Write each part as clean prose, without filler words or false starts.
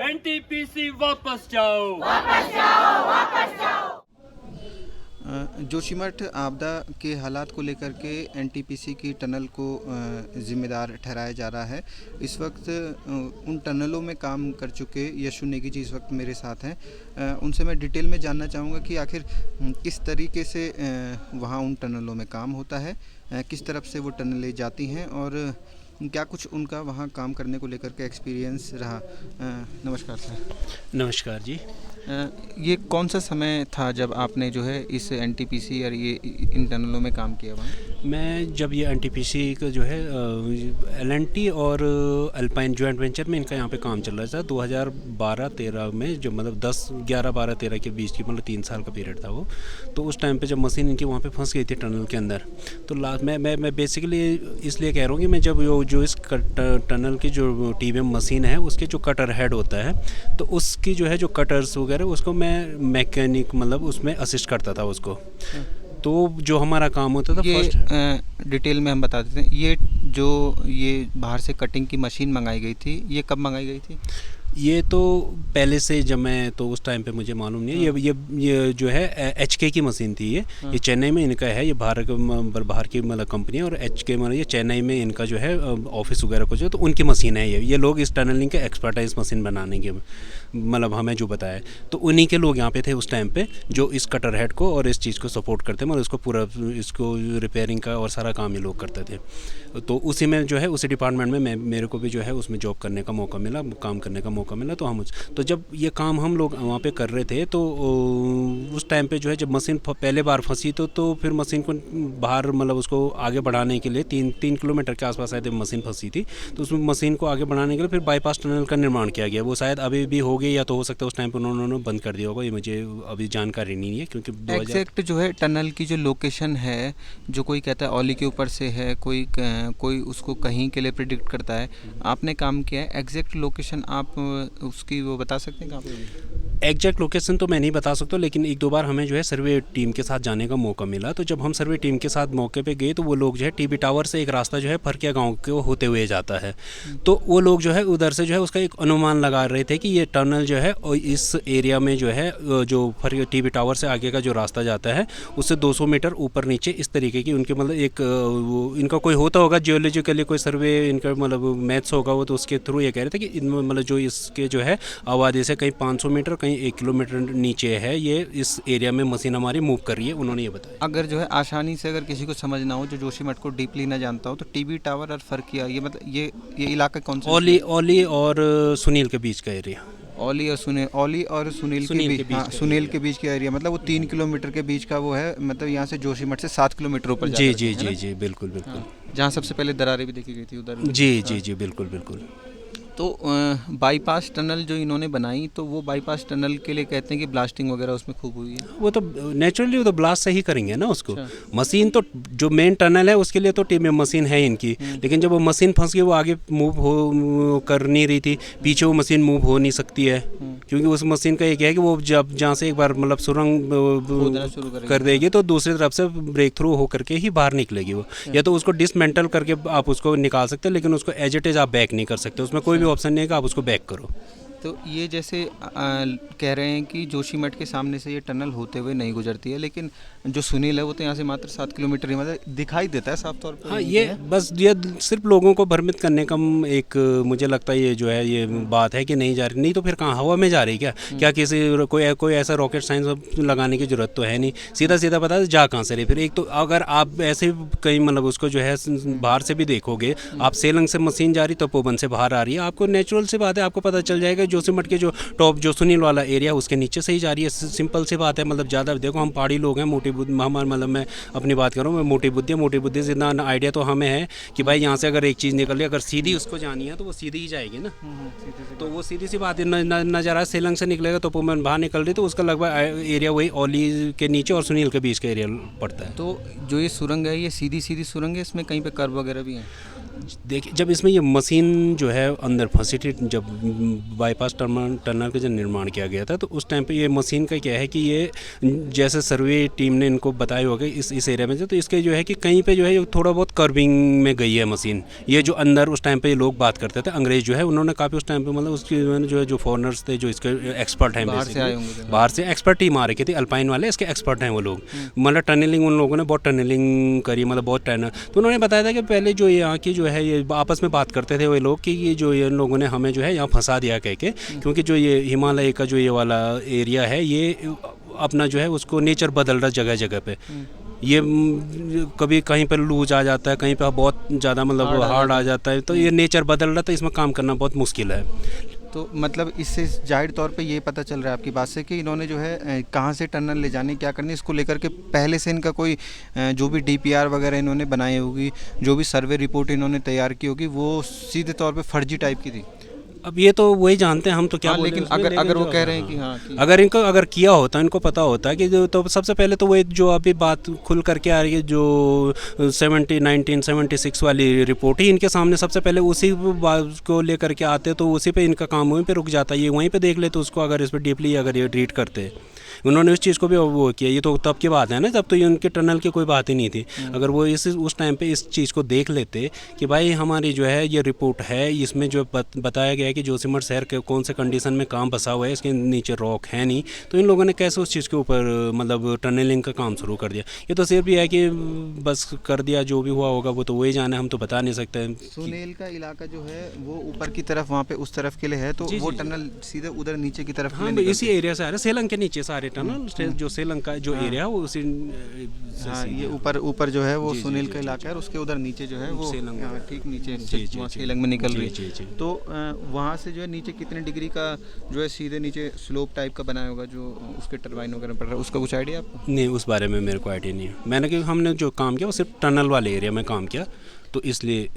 NTPC वापस जाओ। जोशीमठ आपदा के हालात को लेकर के एनटीपीसी की टनल को ज़िम्मेदार ठहराया जा रहा है। इस वक्त उन टनलों में काम कर चुके यशु नेगी जी इस वक्त मेरे साथ हैं। उनसे मैं डिटेल में जानना चाहूँगा कि आखिर किस तरीके से वहाँ उन टनलों में काम होता है, किस तरफ से वो टनलें जाती हैं और क्या कुछ उनका वहाँ काम करने को लेकर के एक्सपीरियंस रहा। नमस्कार सर। नमस्कार जी। ये कौन सा समय था जब आपने जो है इस एनटीपीसी और ये इन टनलों में काम किया वहाँ? मैं जब ये एनटीपीसी का जो है एलएनटी और अल्पाइन जॉइंट वेंचर में इनका यहाँ पे काम चल रहा था 2012-13 में, जो मतलब 10-11-12-13 के बीच की, मतलब 3 साल का पीरियड था वो। तो उस टाइम पे जब मशीन इनकी वहाँ पे फंस गई थी टनल के अंदर, तो मैं बेसिकली इसलिए कह रहा हूँ कि मैं जब जो इस टनल की जो टीवीएम मशीन है उसके जो कटर हेड होता है, तो उसकी जो है जो कटर्स वगैरह उसको मैं मैकेनिक मतलब उसमें असिस्ट करता था उसको। तो जो हमारा काम होता था फर्स्ट डिटेल में हम बता देते हैं। ये बाहर से कटिंग की मशीन मंगाई गई थी, ये कब मंगाई गई थी? ये तो पहले से जब मैं तो उस टाइम पे मुझे मालूम नहीं है। ये जो है एचके की मशीन थी। ये चेन्नई में इनका है। ये बाहर की मतलब कंपनी है और एचके मतलब ये चेन्नई में इनका जो है ऑफिस वगैरह कुछ है, तो उनकी मशीन है ये लोग इस टनलिंग के एक्सपर्ट है इस मशीन बनाने के, मतलब हमें जो बताया। तो उन्हीं के लोग यहाँ पे थे उस टाइम पे जो इस कटर हेड को और इस चीज़ को सपोर्ट करते, मतलब इसको पूरा इसको रिपेयरिंग का और सारा काम ये लोग करते थे। तो उसी में जो है उसी डिपार्टमेंट में मेरे को भी जो है उसमें जॉब करने का मौका मिला, काम करने का मौका मिला। तो जब ये काम हम लोग वहाँ पे कर रहे थे तो उस टाइम पे जो है जब मशीन पहले बार फंसी तो फिर मशीन को बाहर मतलब उसको आगे बढ़ाने के लिए 3 किलोमीटर के आसपास शायद मशीन फंसी थी। तो उस मशीन को आगे बढ़ाने के लिए फिर बाईपास टनल का निर्माण किया गया। वो शायद अभी भी हो गई या तो हो सकता है उस टाइम पर उन्होंने बंद कर दिया होगा, ये मुझे अभी जानकारी नहीं है क्योंकि एग्जैक्ट जो है टनल की जो लोकेशन है, जो कोई कहता है औली के ऊपर से है, कोई उसको कहीं के लिए प्रिडिक्ट करता है। आपने काम किया है, एग्जैक्ट लोकेशन आप उसकी वो बता सकते हैं कहाँ पे? एग्जैक्ट लोकेशन तो मैं नहीं बता सकता, लेकिन 1-2 बार हमें जो है सर्वे टीम के साथ जाने का मौका मिला। तो जब हम सर्वे टीम के साथ मौके पे गए तो वो लोग जो है टीबी टावर से एक रास्ता जो है फरकिया गांव को होते हुए जाता है, तो वो लोग जो है उधर से जो है उसका एक अनुमान लगा रहे थे कि ये टनल जो है और इस एरिया में जो है जो टीबी टावर से आगे का जो रास्ता जाता है उससे 200 मीटर ऊपर नीचे इस तरीके की उनके मतलब एक इनका कोई होता होगा जियोलॉजिकली कोई सर्वे इनका मतलब मैथ्स होगा वो, तो उसके थ्रू ये कह रहे थे कि इनमें मतलब जो इसके जो है आबादी से कहीं 500 मीटर कहीं 1 किलोमीटर नीचे है, ये इस एरिया में मशीन हमारी मूव कर रही है, उन्होंने ये बताया। अगर जो है आसानी से अगर किसी को समझना हो जो जोशीमठ को डीपली ना जानता हो, तो टीबी टावर और फरकिया ये मतलब ये इलाका कौन सा? ओली और सुनील के बीच का एरिया। ओली और सुनील के बीच, हाँ, सुनील के बीच का एरिया, मतलब वो 3 किलोमीटर के बीच का वो है, मतलब यहाँ से जोशीमठ से 7 किलोमीटर ऊपर जी जी जी जी बिल्कुल बिल्कुल। हाँ, जहाँ सबसे पहले दरारें भी देखी गई थी उधर। जी जी जी बिल्कुल बिल्कुल। तो बाईपास टनल जो इन्होंने बनाई, तो वो बाईपास टनल के लिए कहते हैं कि ब्लास्टिंग वगैरह उसमें खूब हुई है। वो तो नेचुरली वो तो ब्लास्ट से ही करेंगे ना उसको। मशीन तो जो मेन टनल है उसके लिए तो टीम में मशीन है इनकी, लेकिन जब वो मशीन फंस गई वो आगे मूव कर नहीं रही थी, पीछे वो मशीन मूव हो नहीं सकती है क्योंकि उस मशीन का एक है कि वो जब जहाँ से एक बार मतलब सुरंग कर देगी तो दूसरी तरफ से ब्रेक थ्रू हो करके ही बाहर निकलेगी वो, या तो उसको डिसमेंटल करके आप उसको निकाल सकते हो, लेकिन उसको एज इट इज आप बैक नहीं कर सकते, उसमें कोई भी ऑप्शन नहीं है कि आप उसको बैक करो। तो ये जैसे कह रहे हैं कि जोशीमठ के सामने से ये टनल होते हुए नहीं गुजरती है, लेकिन जो सुनील है वो तो यहाँ से मात्र 7 किलोमीटर ही मतलब दिखाई देता है साफ तौर पर। हाँ, ये बस ये सिर्फ लोगों को भ्रमित करने का एक मुझे लगता है ये जो है ये बात है कि नहीं जा रही, नहीं तो फिर कहाँ हवा में जा रही क्या किसी कोई ऐसा रॉकेट साइंस लगाने की जरूरत तो है नहीं, सीधा सीधा पता है जा कहाँ से रही। फिर एक तो अगर आप ऐसे कहीं मतलब उसको जो है बाहर से भी देखोगे, आप सेलंग से मशीन जा रही तपोवन से बाहर आ रही है, आपको नेचुरल सी बात है, आपको पता चल जाएगा जोशीमठ के जो टॉप जो सुनील वाला एरिया उसके नीचे से ही जा रही है। सिंपल सी बात है, मतलब ज़्यादा देखो हम पहाड़ी लोग हैं, मोटी बुद्धि हमारे मतलब मैं अपनी बात कर रहा हूँ, मैं मोटी बुद्धि से इतना आइडिया तो हमें है कि भाई यहाँ से अगर एक चीज़ निकल रही है, अगर सीधी उसको जानी है तो वो सीधी ही जाएगी ना। तो वो सीधी सी बात नज़र आए, सेलंग से निकलेगा तो पुमन बाहर निकल रही तो उसका लगभग एरिया वही ओली के नीचे और सुनील के बीच का एरिया पड़ता है। तो जो ये सुरंग है ये सीधी सुरंग है, इसमें कहीं पे कर्व वगैरह भी है? देखिए, जब इसमें ये मशीन जो है अंदर फंसी थी, जब बाईपास टनल का जब निर्माण किया गया था, तो उस टाइम पे ये मशीन का क्या है कि ये जैसे सर्वे टीम ने इनको बताया होगा इस एरिया में, तो इसके जो है कि कहीं पे जो है थोड़ा बहुत कर्विंग में गई है मशीन। ये जो अंदर उस टाइम पे लोग बात करते थे, अंग्रेज जो है उन्होंने काफ़ी उस टाइम पे मतलब उसकी जो है जो फॉरनर्स थे, जो इसके एक्सपर्ट हैं, बाहर से एक्सपर्ट टीम आ रखी थी, अल्पाइन वाले इसके एक्सपर्ट हैं वो लोग। मतलब टनलिंग उन लोगों ने बहुत टनलिंग करी, मतलब बहुत टनल। तो उन्होंने बताया था कि पहले जो यहाँ की जो है ये आपस में बात करते थे वो लोग कि ये जो ये लोगों ने हमें जो है यहाँ फंसा दिया कह के, क्योंकि जो ये हिमालय का जो ये वाला एरिया है ये अपना जो है उसको नेचर बदल रहा जगह जगह पे। ये कभी कहीं पर लूज आ जाता है, कहीं पर बहुत ज़्यादा मतलब हार्ड आ जाता है, तो ये नेचर बदल रहा था, इसमें काम करना बहुत मुश्किल है। तो मतलब इससे जाहिर तौर पे ये पता चल रहा है आपकी बात से कि इन्होंने जो है कहाँ से टनल ले जाने क्या करनी, इसको लेकर के पहले से इनका कोई जो भी डीपीआर वगैरह इन्होंने बनाई होगी, जो भी सर्वे रिपोर्ट इन्होंने तैयार की होगी, वो सीधे तौर पे फर्जी टाइप की थी। अब ये तो वही जानते हैं, हम तो क्या बोलें लेकिन उसमें, अगर वो कह रहे हैं कि हाँ कि अगर इनको अगर किया होता, इनको पता होता है कि तो सबसे पहले तो वो जो अभी बात खुल करके आ रही है, जो 1976 वाली रिपोर्ट ही इनके सामने सबसे पहले उसी बात को लेकर के आते, तो उसी पे इनका काम वहीं पे रुक जाता है। ये वहीं पे देख ले तो उसको अगर इस पर डीपली अगर ये रीड करते, उन्होंने उस चीज़ को भी वो किया। ये तो तब की बात है ना, जब तो ये उनके टनल की कोई बात ही नहीं थी। अगर वो उस टाइम पे इस चीज़ को देख लेते कि भाई हमारी जो है ये रिपोर्ट है, इसमें जो बताया गया है कि जोशीमठ शहर के कौन से कंडीशन में काम बसा हुआ है, इसके नीचे रॉक है नहीं, तो इन लोगों ने कैसे उस चीज़ के ऊपर मतलब टनलिंग का काम शुरू कर दिया। ये तो सिर्फ ये है कि बस कर दिया, जो भी हुआ होगा वो तो वही जाने, हम तो बता नहीं सकते। सुनेल का इलाका जो है वो ऊपर की तरफ वहाँ पे उस तरफ के लिए है, तो वो टनल सीधे उधर नीचे की तरफ। हाँ, इसी एरिया से आ रहा है, सेलंग के नीचे सारे टनल, जो सेलंग का जो एरिया है वो उसी ये ऊपर जो है वो सुनील का इलाका है, और उसके उधर नीचे जो है वो ठीक नीचे सेलंग में निकल रही है। तो वहाँ से जो है नीचे कितने डिग्री का जो है सीधे नीचे स्लोप टाइप का बनाया होगा, जो उसके टरबाइन वगैरह पड़ रहा है, उसका कुछ आइडिया आपको? नहीं, उस बारे में मेरे को आइडिया नहीं है। मैंने कि हमने जो काम किया वो सिर्फ टनल वाले एरिया में काम किया, तो इसलिए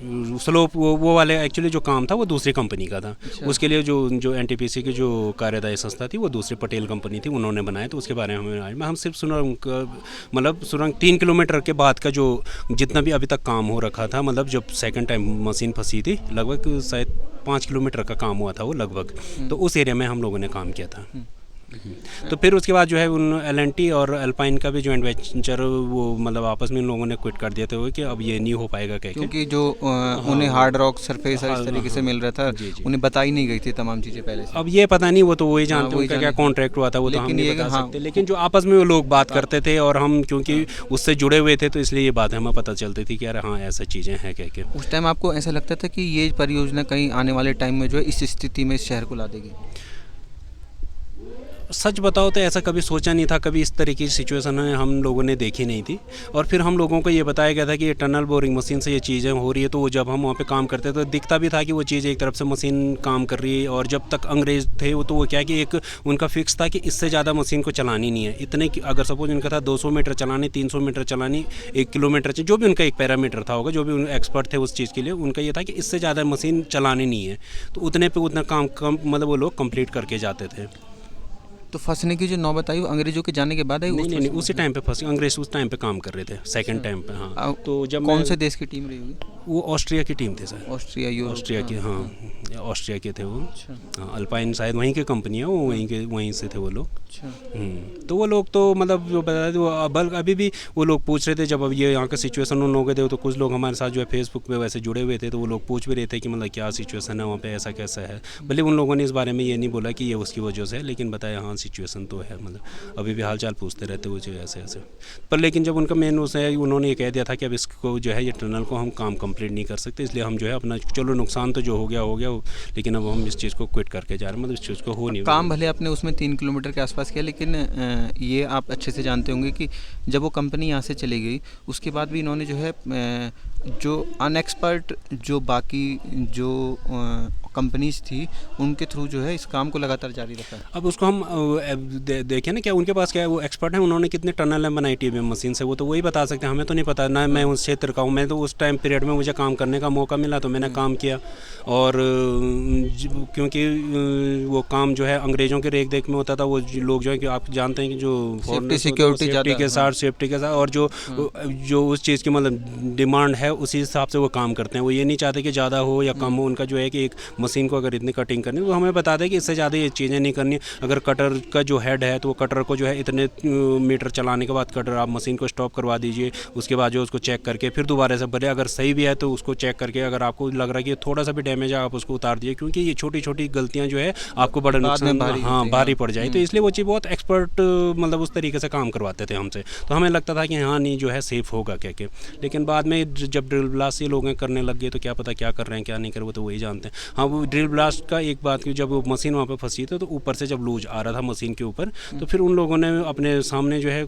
स्लोप वो वाले एक्चुअली जो काम था वो दूसरी कंपनी का था। अच्छा। उसके लिए जो एनटीपीसी की जो कार्यदायी संस्था थी वो दूसरी पटेल कंपनी थी, उन्होंने बनाया, तो उसके बारे में हम सिर्फ सुरंग 3 किलोमीटर के बाद का जो जितना भी अभी तक काम हो रखा था, मतलब जब सेकंड टाइम मशीन फंसी थी, लगभग शायद 5 किलोमीटर का काम हुआ था वो लगभग, तो उस एरिया में हम लोगों ने काम किया था। तो फिर उसके बाद जो है उन एल&टी और अल्पाइन का भी जॉइंट वेंचर वो मतलब आपस में इन लोगों ने क्विट कर दिया था कि अब ये नहीं हो पाएगा क्योंकि जो उन्हें हार्ड रॉक सरफेस इस तरीके से मिल रहा था, उन्हें बताई नहीं गई थी तमाम चीज़ें पहले से। अब ये पता नहीं, वो तो वही जानते हैं उनका क्या कॉन्ट्रैक्ट हुआ था, वो तो हम नहीं बता सकते, लेकिन जो आपस में वो लोग बात करते थे और हम क्योंकि उससे जुड़े हुए थे, तो इसलिए ये बात हमें पता चलती थी कि यार हाँ ऐसा चीज़ें हैं कह के। उस टाइम आपको ऐसा लगता था कि ये परियोजना कहीं आने वाले टाइम में जो है इस स्थिति में इस शहर को ला देगी? सच बताओ तो ऐसा कभी सोचा नहीं था, कभी इस तरीके की सिचुएशन हम लोगों ने देखी नहीं थी। और फिर हम लोगों को ये बताया गया था कि ये टनल बोरिंग मशीन से ये चीज़ें हो रही है, तो जब हम वहाँ पे काम करते तो दिखता भी था कि वो चीज़ एक तरफ से मशीन काम कर रही है, और जब तक अंग्रेज थे तो वो क्या कि एक उनका फिक्स था कि इससे ज़्यादा मशीन को चलानी नहीं है। इतने अगर सपोज इनका था 200 मीटर चलानी, 300 मीटर चलानी, 1 किलोमीटर, जो भी उनका एक पैरामीटर था होगा, जो भी एक्सपर्ट थे उस चीज़ के लिए, उनका ये था कि इससे ज़्यादा मशीन चलानी नहीं है, तो उतने पे उतना काम मतलब वो लोग कंप्लीट करके जाते थे। तो फंसने की जो नौबत आई वो अंग्रेजों के जाने के बाद आई? नहीं, उसी टाइम पे फंसे अंग्रेज, उस टाइम पे काम कर रहे थे सेकंड टाइम पे। हाँ, तो जब कौन से देश की टीम रही होगी? वो ऑस्ट्रिया की टीम थे सर। ऑस्ट्रिया की, हाँ ऑस्ट्रिया के थे वो। हाँ, अल्पाइन शायद वहीं की कंपनी है वो, वहीं से थे वो लोग। तो वो लोग तो मतलब जो बता रहे अभी भी वो लोग पूछ रहे थे, जब अब ये यहाँ का सिचुएशन उन लोगों के थे, तो कुछ लोग हमारे साथ जो है फेसबुक पे वैसे जुड़े हुए थे, तो वो लोग पूछ भी रहे थे कि मतलब क्या सिचुएशन है वहाँ पे, ऐसा कैसा है। भले उन लोगों ने इस बारे में ये नहीं बोला कि ये उसकी वजह से है, लेकिन बताया हाँ सिचुएशन तो है, मतलब अभी भी हाल चाल पूछते रहते वो जो ऐसे ऐसे। पर लेकिन जब उनका मेन उसे उन्होंने ये कह दिया था कि अब इसको जो है ये टनल को हम काम कंप्लीट नहीं कर सकते, इसलिए हम जो है अपना चलो नुकसान तो जो हो गया, लेकिन अब हम इस चीज़ को क्विट करके जा रहे हैं, मतलब इस चीज़ को हो नहीं। काम भले अपने उसमें 3 किलोमीटर के आसपास किया, लेकिन ये आप अच्छे से जानते होंगे कि जब वो कंपनी यहाँ से चली गई उसके बाद भी इन्होंने जो है जो अनएक्सपर्ट जो बाकी जो कंपनीज थी उनके थ्रू जो है इस काम को लगातार जारी रखा है। अब उसको हम देखें ना, क्या उनके पास क्या है, वो एक्सपर्ट हैं, उन्होंने कितने टनल बनाई टीबीएम मशीन से, वो तो वही बता सकते हैं, हमें तो नहीं पता ना। मैं उस क्षेत्र का हूँ, मैं तो उस टाइम पीरियड में मुझे काम करने का मौका मिला तो मैंने काम किया। और क्योंकि वो काम जो है अंग्रेज़ों के रेख देख में होता था, वो लोग जो है कि आप जानते हैं कि जो सिक्योरिटी के साथ सेफ्टी के साथ और जो उस चीज़ की मतलब डिमांड है उसी हिसाब से वो काम करते हैं। वो ये नहीं चाहते कि ज़्यादा हो या कम हो, उनका जो है कि एक मशीन को अगर इतनी कटिंग करनी तो हमें बता दें कि इससे ज़्यादा ये चीज़ें नहीं करनी। अगर कटर का जो हेड है तो वो कटर को जो है इतने मीटर चलाने के बाद कटर आप मशीन को स्टॉप करवा दीजिए, उसके बाद जो उसको चेक करके फिर दोबारा से भरे, अगर सही भी है तो उसको चेक करके अगर आपको लग रहा है कि थोड़ा सा भी डैमेज है आप उसको उतार दीजिए, क्योंकि ये छोटी छोटी गलतियाँ जो है आपको बड़ा नुकसान भारी पड़ जाए। तो इसलिए वो चीज़ बहुत एक्सपर्ट मतलब उस तरीके से काम करवाते थे हमसे, तो हमें लगता था कि हाँ नहीं जो है सेफ़ होगा क्या क्या। लेकिन बाद में जब ड्रिल ब्लास्ट ये लोग करने लग गए तो क्या पता क्या कर रहे हैं क्या नहीं कर, वो तो वही जानते हैं। हाँ, वो ड्रिल ब्लास्ट का एक बात की, जब वो मशीन वहाँ पे फंसी थी तो ऊपर से जब लूज आ रहा था मशीन के ऊपर, तो फिर उन लोगों ने अपने सामने जो है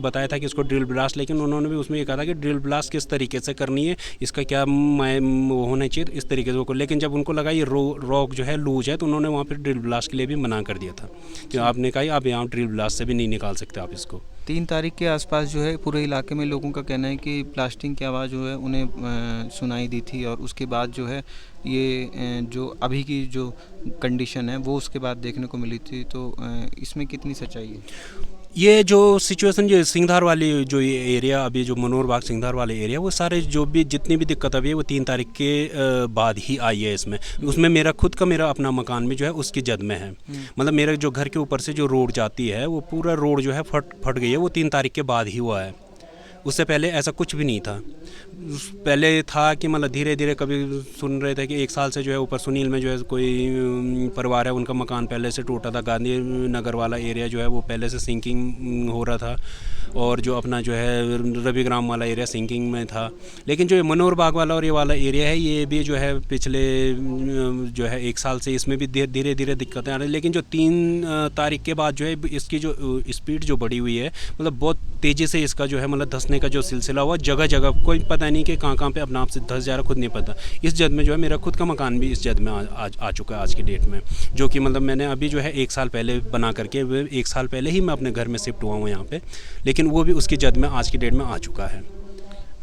बताया था कि इसको ड्रिल ब्लास्ट, लेकिन उन्होंने भी उसमें ये कहा था कि ड्रिल ब्लास्ट किस तरीके से करनी है, इसका क्या होना चाहिए, इस तरीके से वो। लेकिन जब उनको लगा ये रॉक जो है लूज है तो उन्होंने वहाँ पर ड्रिल ब्लास्ट के लिए भी मना कर दिया था कि आपने कहा आप यहाँ ड्रिल ब्लास्ट से भी नहीं निकाल सकते आप इसको। 3 तारीख के आसपास जो है पूरे इलाके में लोगों का कहना है कि ब्लास्टिंग की आवाज़ जो है उन्हें सुनाई दी थी, और उसके बाद जो है ये जो अभी की जो कंडीशन है वो उसके बाद देखने को मिली थी। तो इसमें कितनी सच्चाई है? ये जो सिचुएशन जो सिंगधार वाली जो ये एरिया अभी जो मनोहर बाग सिंगधार वाले एरिया, वो सारे जो भी जितनी भी दिक्कत अभी है वो 3 तारीख के बाद ही आई है इसमें। उसमें मेरा खुद का मेरा अपना मकान भी जो है उसकी जद में है। मतलब मेरे जो घर के ऊपर से जो रोड जाती है वो पूरा रोड जो है फट गई है, वो 3 तारीख के बाद ही हुआ है। उससे पहले ऐसा कुछ भी नहीं था। पहले था कि मतलब धीरे धीरे कभी सुन रहे थे कि 1 साल से जो है ऊपर सुनील में जो है कोई परिवार है उनका मकान पहले से टूटा था, गांधी नगर वाला एरिया जो है वो पहले से सिंकिंग हो रहा था, और जो अपना जो है रविग्राम वाला एरिया सिंकिंग में था। लेकिन जो मनोहर बाग वाला और ये वाला एरिया है ये भी जो है पिछले जो है 1 साल से इसमें भी धीरे धीरे दिक्कतें आ रही हैं। लेकिन जो 3 तारीख के बाद जो है इसकी जो स्पीड जो बढ़ी हुई है, मतलब बहुत तेज़ी से इसका जो है मतलब धंसने का जो सिलसिला हुआ, जगह जगह कोई पता नहीं कि कहाँ पे अपना आप से धंस जा रहा, खुद नहीं पता। इस जद में जो है मेरा खुद का मकान भी इस जद में आ चुका है आज की डेट में, जो कि मतलब मैंने अभी जो है 1 साल पहले बना करके 1 साल पहले ही मैं अपने घर में शिफ्ट हुआ हूँ यहाँ पे, लेकिन वो भी उसकी जद में आज की डेट में आ चुका है।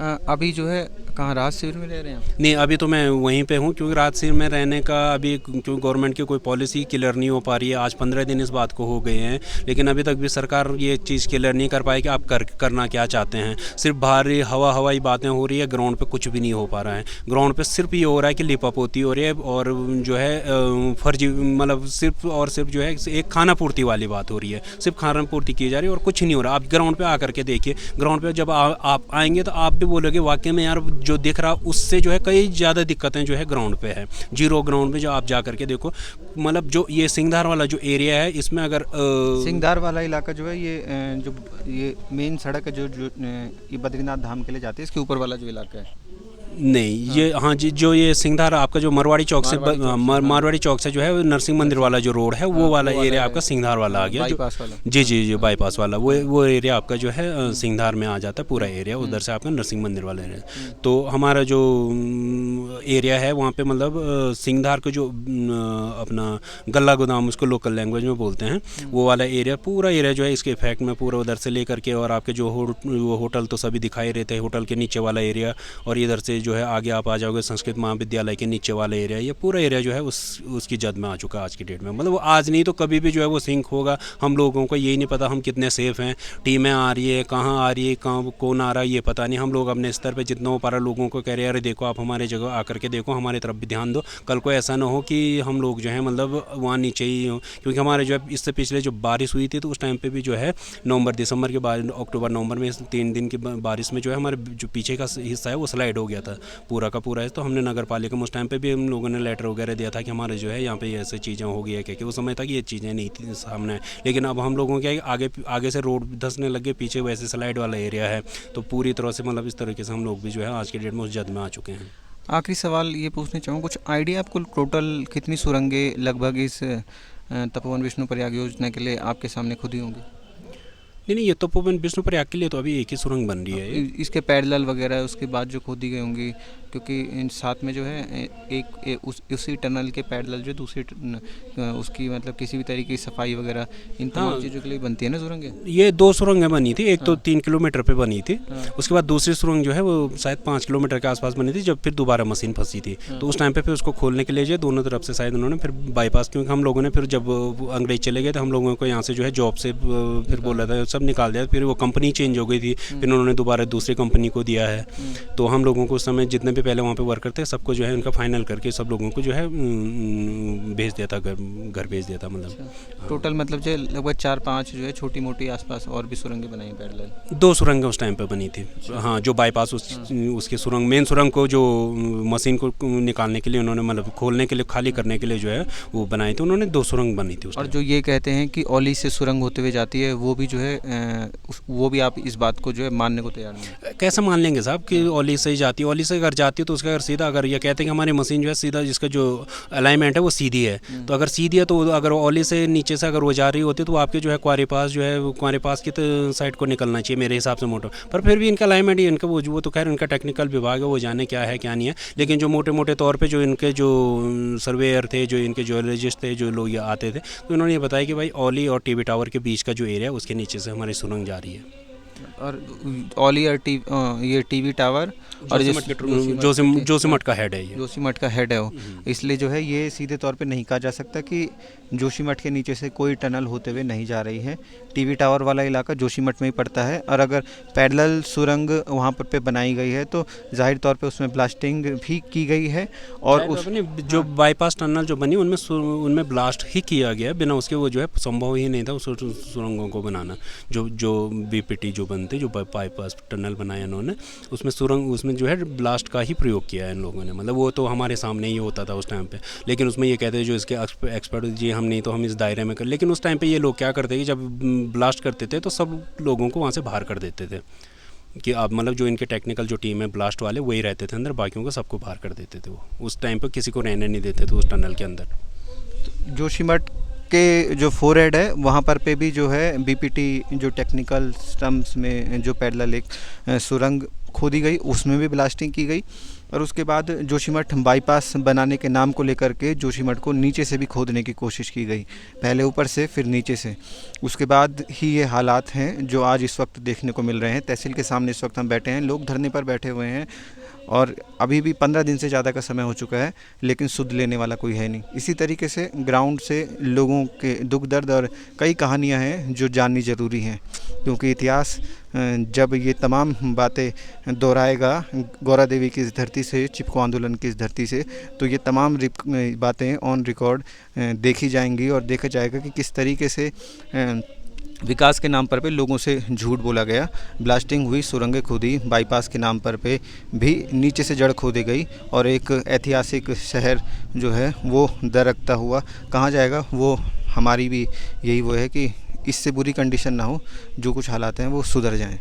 अभी जो है कहाँ राहत शिविर में रह रहे हैं? नहीं, अभी तो मैं वहीं पे हूँ, क्योंकि राहत शिविर में रहने का अभी क्योंकि गवर्नमेंट की कोई पॉलिसी क्लियर नहीं हो पा रही है। आज 15 दिन इस बात को हो गए हैं, लेकिन अभी तक भी सरकार ये चीज़ क्लियर नहीं कर पाई कि आप करना क्या चाहते हैं। सिर्फ बाहरी हवाई बातें हो रही है, ग्राउंड पे कुछ भी नहीं हो पा रहा है। ग्राउंड पे सिर्फ ये हो रहा है कि लिपापोती हो रही है, और जो है फर्जी मतलब सिर्फ और सिर्फ जो है एक खाना पूर्ति वाली बात हो रही है, सिर्फ खाना पूर्ति की जा रही है और कुछ नहीं हो रहा। आप ग्राउंड पर आकर के देखिए, ग्राउंड पर जब आप आएंगे तो आप भी बोलोगे वाकई में यार जो दिख रहा उससे जो है कई ज़्यादा दिक्कतें जो है ग्राउंड पे है। जीरो ग्राउंड में जो आप जा करके देखो, मतलब जो ये सिंगधार वाला जो एरिया है इसमें अगर सिंगधार वाला इलाका जो है ये मेन सड़क है जो ये बद्रीनाथ धाम के लिए जाती है, इसके ऊपर वाला जो इलाका है नहीं ये हाँ जी, जो ये सिंगधार आपका जो मारवाड़ी चौक से जो है नरसिंह मंदिर वाला जो रोड है वो वाला एरिया आपका सिंगधार वाला आ गया, जी बाईपास वाला वो एरिया आपका जो है सिंगधार में आ जाता है पूरा एरिया, उधर से आपका नरसिंह मंदिर वाला एरिया। तो हमारा जो एरिया है वहाँ पे मतलब सिंगधार को जो अपना गल्ला गोदाम उसको लोकल लैंग्वेज में बोलते हैं, वो वाला एरिया पूरा एरिया जो है इसके इफेक्ट में पूरा उधर से लेकर के, और आपके जो होटल तो सभी दिखाई रहते हैं, होटल के नीचे वाला एरिया, और इधर से जो है आगे आप आ जाओगे संस्कृत महाविद्यालय के नीचे वाला एरिया, ये पूरा एरिया जो है उसकी जद में आ चुका है आज की डेट में। मतलब आज नहीं तो कभी भी जो है वो सिंक होगा। हम लोगों को यही नहीं पता हम कितने सेफ़ हैं, टीमें आ रही है कहाँ आ रही है, कहाँ कौन आ रहा है ये पता नहीं। हम लोग अपने स्तर पे जितना हो पा रहा लोगों को कह रहे हैं अरे देखो आप हमारे जगह आकर के देखो, हमारी तरफ भी ध्यान दो, कल को ऐसा ना हो कि हम लोग जो है मतलब वहाँ नीचे ही हो। क्योंकि हमारे जो है इससे पिछले जो बारिश हुई थी तो उस टाइम पर भी जो है नवंबर दिसंबर के बाद अक्टूबर नवंबर में 3 दिन की बारिश में जो है हमारे जो पीछे का हिस्सा है वो स्लाइड हो गया था पूरा का पूरा है। तो हमने नगर पालिका में उस टाइम पे भी हम लोगों ने लेटर वगैरह दिया था कि हमारे जो है यहाँ पे ऐसे चीज़ें हो गई है, क्योंकि वो समय था कि ये चीज़ें नहीं थी सामने। लेकिन अब हम लोगों के आगे से रोड धंसने लगे, पीछे वैसे स्लाइड वाला एरिया है, तो पूरी तरह से मतलब इस तरीके से हम लोग भी जो है आज के डेट में उस जद में आ चुके हैं। आखिरी सवाल ये पूछना चाहूँगा, कुछ आइडिया आपको टोटल कितनी सुरंगें लगभग इस तपोवन विष्णु प्रयाग योजना के लिए आपके सामने खुद ही होंगी? नहीं, ये तपोवन विष्णु प्रयाग के लिए तो अभी एक ही सुरंग बन रही है ये। इसके पैरेलल वगैरह उसके बाद जो खोदी गई होंगी, क्योंकि इन साथ में जो है उसी टनल के पैरेलल जो दूसरी उसकी मतलब किसी भी तरीके की सफाई वगैरह इन तमाम चीज़ों के लिए बनती है ना सुरंगें। ये 2 सुरंगें बनी थी, एक तो 3 किलोमीटर पे बनी थी, उसके बाद दूसरी सुरंग जो है वो शायद 5 किलोमीटर के आसपास बनी थी, जब फिर दोबारा मशीन फंसी थी। तो उस टाइम पे फिर उसको खोलने के लिए जो दोनों तरफ से शायद उन्होंने फिर बाईपास, क्योंकि हम लोगों ने फिर जब अंग्रेज चले गए तो हम लोगों को यहाँ से जो है जॉब से फिर बोला था, सब निकाल दिया। फिर वो कंपनी चेंज हो गई थी, फिर उन्होंने दोबारा दूसरी कंपनी को दिया है। तो हम लोगों को उस समय जितने भी पहले वहाँ पे वर्कर थे सबको जो है उनका फाइनल करके सब लोगों को जो है भेज दिया था, घर भेज दिया था। मतलब टोटल मतलब जो लगभग 4-5 जो है छोटी मोटी आसपास और भी सुरंगें बनाई पैरेलल। 2 सुरंगें उस टाइम पे बनी थी। हाँ, जो बाईपास उसकी सुरंग, मेन सुरंग को जो मशीन को निकालने के लिए उन्होंने मतलब खोलने के लिए, खाली करने के लिए जो है वो बनाई थी उन्होंने। 2 सुरंग बनी थी उस और जो ये कहते हैं कि औली से सुरंग होते हुए जाती है, वो भी जो है वो भी आप इस बात को जो है मानने को तैयार नहीं? कैसे मान लेंगे साहब कि औली से ही जाती है? औली से अगर जाती है तो उसका अगर सीधा, अगर ये कहते हैं कि हमारी मशीन जो है सीधा, जिसका जो अलाइनमेंट है वो सीधी है, तो अगर सीधी है तो अगर औली से नीचे से अगर वो जा रही होती तो आपके जो है क्वारी पास जो है क्वारी पास की तो साइड को निकलना चाहिए मेरे हिसाब से मोटर। पर फिर भी इनका अलाइनमेंट ही इनका वो तो खैर इनका टेक्निकल विभाग है, वो जाने क्या है क्या नहीं है। लेकिन जो मोटे मोटे तौर पर जो इनके जो सर्वेयर थे, जो इनके जियोलॉजिस्ट थे, जो लोग ये आते थे, तो इन्होंने ये बताया कि भाई औली और टीवी टावर के बीच का जो एरिया है उसके नीचे से हमारी सुरंग जा रही है। और औली और ये टीवी टावर और जोशीमठ का हेड है, ये जोशीमठ का हेड है वो। इसलिए जो है ये सीधे तौर पे नहीं कहा जा सकता कि जोशीमठ के नीचे से कोई टनल होते हुए नहीं जा रही है। टीवी टावर वाला इलाका जोशीमठ में ही पड़ता है, और अगर पैरेलल सुरंग वहाँ पर पे बनाई गई है तो जाहिर तौर पे उसमें ब्लास्टिंग भी की गई है। और उस जो बाईपास टनल जो बनी उनमें ब्लास्ट ही किया गया, बिना उसके वो जो है संभव ही नहीं था उस सुरंगों को बनाना। जो बीपीटी जो बनते, जो बाईपास टनल बनाया इन्होंने, उसमें जो है ब्लास्ट का ही प्रयोग किया है इन लोगों ने। मतलब वो तो हमारे सामने ही होता था उस टाइम पे, लेकिन उसमें ये कहते हैं जो इसके एक्सपर्ट जी हम नहीं तो हम इस दायरे में कर। लेकिन उस टाइम पे ये लोग क्या करते कि जब ब्लास्ट करते थे तो सब लोगों को वहाँ से बाहर कर देते थे, कि अब मतलब जो इनके टेक्निकल जो टीम है ब्लास्ट वाले वही रहते थे अंदर, बाकियों को सबको बाहर कर देते थे। वो उस टाइम पे किसी को रहने नहीं देते थे उस टनल के अंदर। जोशीमठ के जो फोरहेड है वहाँ पर पे भी जो है बीपीटी जो टेक्निकल टर्म्स में जो पैरेलल एक सुरंग खोदी गई, उसमें भी ब्लास्टिंग की गई। और उसके बाद जोशीमठ बाईपास बनाने के नाम को लेकर के जोशीमठ को नीचे से भी खोदने की कोशिश की गई, पहले ऊपर से फिर नीचे से। उसके बाद ही ये हालात हैं जो आज इस वक्त देखने को मिल रहे हैं। तहसील के सामने इस वक्त हम बैठे हैं, लोग धरने पर बैठे हुए हैं और अभी भी 15 दिन से ज़्यादा का समय हो चुका है, लेकिन सुध लेने वाला कोई है नहीं। इसी तरीके से ग्राउंड से लोगों के दुख दर्द और कई कहानियां हैं जो जाननी ज़रूरी हैं, क्योंकि इतिहास जब ये तमाम बातें दोहराएगा गौरा देवी की इस धरती से, चिपको आंदोलन की इस धरती से, तो ये तमाम बातें ऑन रिकॉर्ड देखी जाएंगी और देखा जाएगा कि किस तरीके से विकास के नाम पर पे लोगों से झूठ बोला गया, ब्लास्टिंग हुई, सुरंगें खोदी, बाईपास के नाम पर पे भी नीचे से जड़ खोदी गई, और एक ऐतिहासिक शहर जो है वो दरकता हुआ कहाँ जाएगा। वो हमारी भी यही वो है कि इससे बुरी कंडीशन ना हो, जो कुछ हालात हैं वो सुधर जाएं।